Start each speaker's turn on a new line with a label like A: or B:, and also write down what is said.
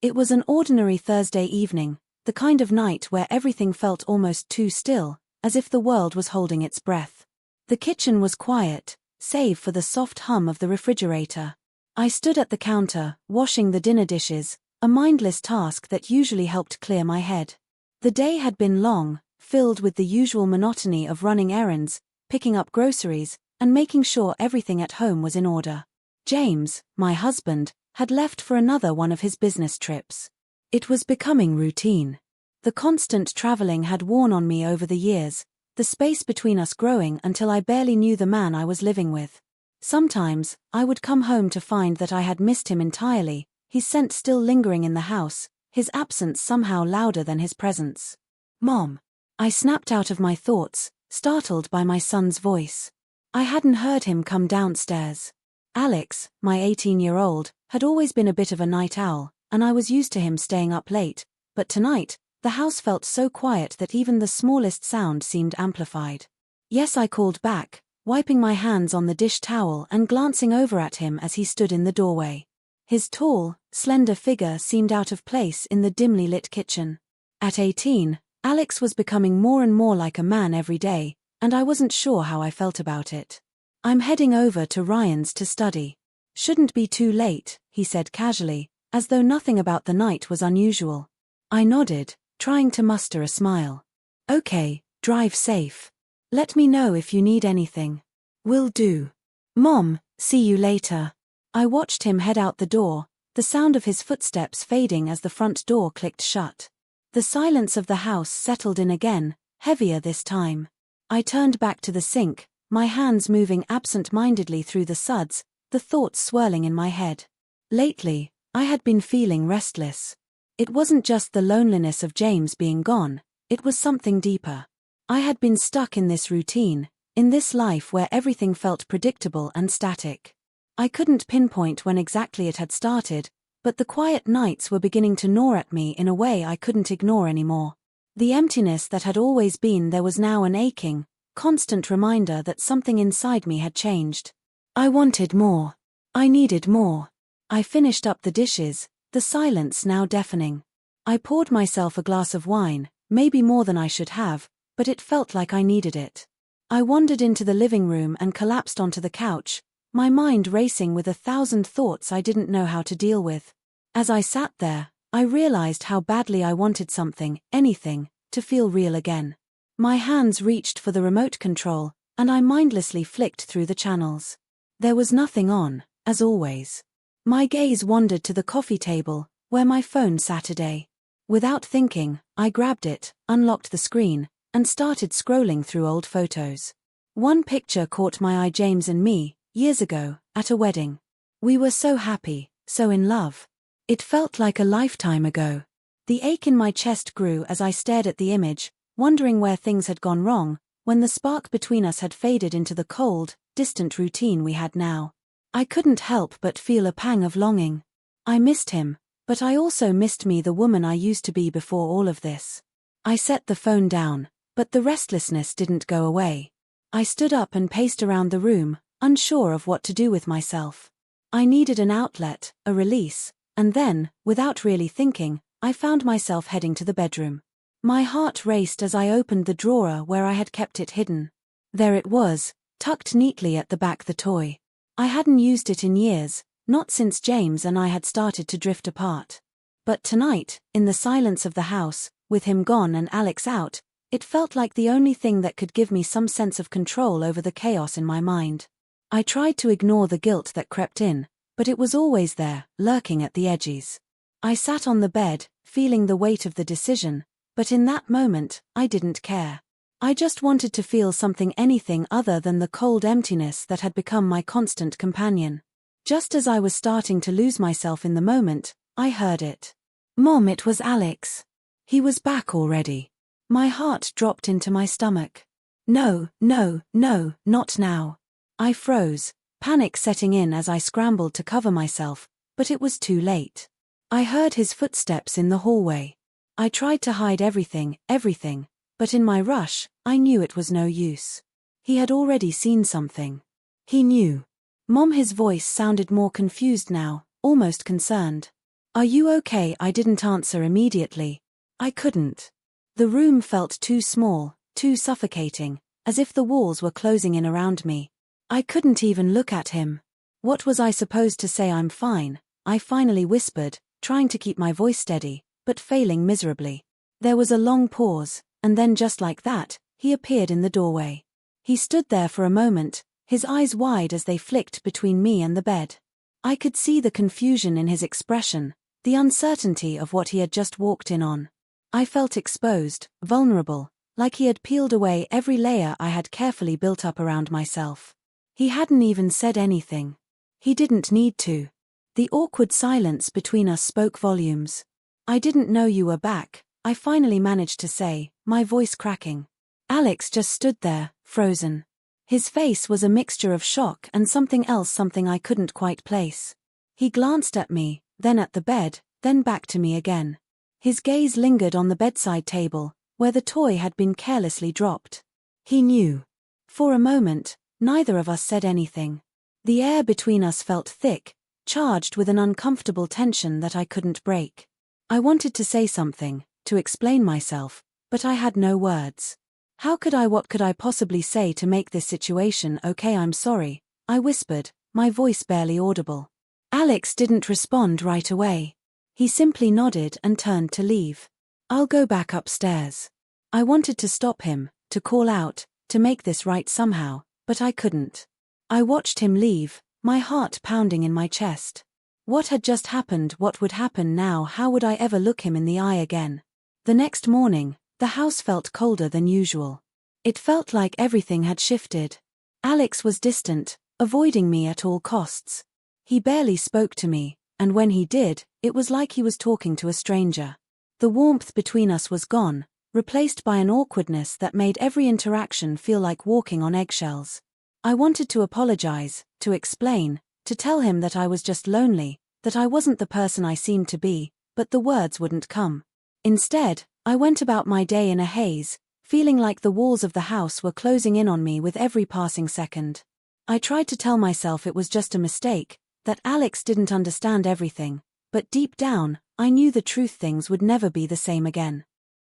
A: It was an ordinary Thursday evening, the kind of night where everything felt almost too still, as if the world was holding its breath. The kitchen was quiet, save for the soft hum of the refrigerator. I stood at the counter, washing the dinner dishes, a mindless task that usually helped clear my head. The day had been long, filled with the usual monotony of running errands, picking up groceries, and making sure everything at home was in order. James, my husband, had left for another one of his business trips. It was becoming routine. The constant traveling had worn on me over the years, the space between us growing until I barely knew the man I was living with. Sometimes, I would come home to find that I had missed him entirely, his scent still lingering in the house, his absence somehow louder than his presence. "Mom!" I snapped out of my thoughts, startled by my son's voice. I hadn't heard him come downstairs. Alex, my 18-year-old, had always been a bit of a night owl, and I was used to him staying up late, but tonight, the house felt so quiet that even the smallest sound seemed amplified. "Yes," I called back, wiping my hands on the dish towel and glancing over at him as he stood in the doorway. His tall, slender figure seemed out of place in the dimly lit kitchen. At 18, Alex was becoming more and more like a man every day, and I wasn't sure how I felt about it. "I'm heading over to Ryan's to study. Shouldn't be too late," he said casually, as though nothing about the night was unusual. I nodded, trying to muster a smile. "Okay, drive safe. Let me know if you need anything." "Will do. Mom, see you later." I watched him head out the door, the sound of his footsteps fading as the front door clicked shut. The silence of the house settled in again, heavier this time. I turned back to the sink, my hands moving absent-mindedly through the suds, the thoughts swirling in my head. Lately, I had been feeling restless. It wasn't just the loneliness of James being gone, it was something deeper. I had been stuck in this routine, in this life where everything felt predictable and static. I couldn't pinpoint when exactly it had started, but the quiet nights were beginning to gnaw at me in a way I couldn't ignore anymore. The emptiness that had always been there was now an aching, constant reminder that something inside me had changed. I wanted more. I needed more. I finished up the dishes, the silence now deafening. I poured myself a glass of wine, maybe more than I should have, but it felt like I needed it. I wandered into the living room and collapsed onto the couch, my mind racing with 1,000 thoughts I didn't know how to deal with. As I sat there, I realized how badly I wanted something, anything, to feel real again. My hands reached for the remote control, and I mindlessly flicked through the channels. There was nothing on, as always. My gaze wandered to the coffee table, where my phone sat today. Without thinking, I grabbed it, unlocked the screen, and started scrolling through old photos. One picture caught my eye: James and me, years ago, at a wedding. We were so happy, so in love. It felt like a lifetime ago. The ache in my chest grew as I stared at the image, wondering where things had gone wrong, when the spark between us had faded into the cold, distant routine we had now. I couldn't help but feel a pang of longing. I missed him, but I also missed me, the woman I used to be before all of this. I set the phone down, but the restlessness didn't go away. I stood up and paced around the room, unsure of what to do with myself. I needed an outlet, a release, and then, without really thinking, I found myself heading to the bedroom. My heart raced as I opened the drawer where I had kept it hidden. There it was, tucked neatly at the back, the toy. I hadn't used it in years, not since James and I had started to drift apart. But tonight, in the silence of the house, with him gone and Alex out, it felt like the only thing that could give me some sense of control over the chaos in my mind. I tried to ignore the guilt that crept in, but it was always there, lurking at the edges. I sat on the bed, feeling the weight of the decision, but in that moment, I didn't care. I just wanted to feel something, anything other than the cold emptiness that had become my constant companion. Just as I was starting to lose myself in the moment, I heard it. "Mom," it was Alex. He was back already. My heart dropped into my stomach. No, no, no, not now. I froze, panic setting in as I scrambled to cover myself, but it was too late. I heard his footsteps in the hallway. I tried to hide everything, but in my rush, I knew it was no use. He had already seen something. He knew. "Mom," his voice sounded more confused now, almost concerned. "Are you okay?" I didn't answer immediately. I couldn't. The room felt too small, too suffocating, as if the walls were closing in around me. I couldn't even look at him. What was I supposed to say? "I'm fine," I finally whispered, trying to keep my voice steady, but failing miserably. There was a long pause, and then just like that, he appeared in the doorway. He stood there for a moment, his eyes wide as they flicked between me and the bed. I could see the confusion in his expression, the uncertainty of what he had just walked in on. I felt exposed, vulnerable, like he had peeled away every layer I had carefully built up around myself. He hadn't even said anything. He didn't need to. The awkward silence between us spoke volumes. "I didn't know you were back," I finally managed to say, my voice cracking. Alex just stood there, frozen. His face was a mixture of shock and something else, something I couldn't quite place. He glanced at me, then at the bed, then back to me again. His gaze lingered on the bedside table, where the toy had been carelessly dropped. He knew. For a moment, neither of us said anything. The air between us felt thick, charged with an uncomfortable tension that I couldn't break. I wanted to say something, to explain myself, but I had no words. What could I possibly say to make this situation okay? "I'm sorry," I whispered, my voice barely audible. Alex didn't respond right away. He simply nodded and turned to leave. "I'll go back upstairs." I wanted to stop him, to call out, to make this right somehow, but I couldn't. I watched him leave, my heart pounding in my chest. What had just happened? What would happen now? How would I ever look him in the eye again? The next morning, the house felt colder than usual. It felt like everything had shifted. Alex was distant, avoiding me at all costs. He barely spoke to me, and when he did, it was like he was talking to a stranger. The warmth between us was gone, replaced by an awkwardness that made every interaction feel like walking on eggshells. I wanted to apologize, to explain, to tell him that I was just lonely, that I wasn't the person I seemed to be, but the words wouldn't come. Instead, I went about my day in a haze, feeling like the walls of the house were closing in on me with every passing second. I tried to tell myself it was just a mistake, that Alex didn't understand everything, but deep down, I knew the truth: things would never be the same again.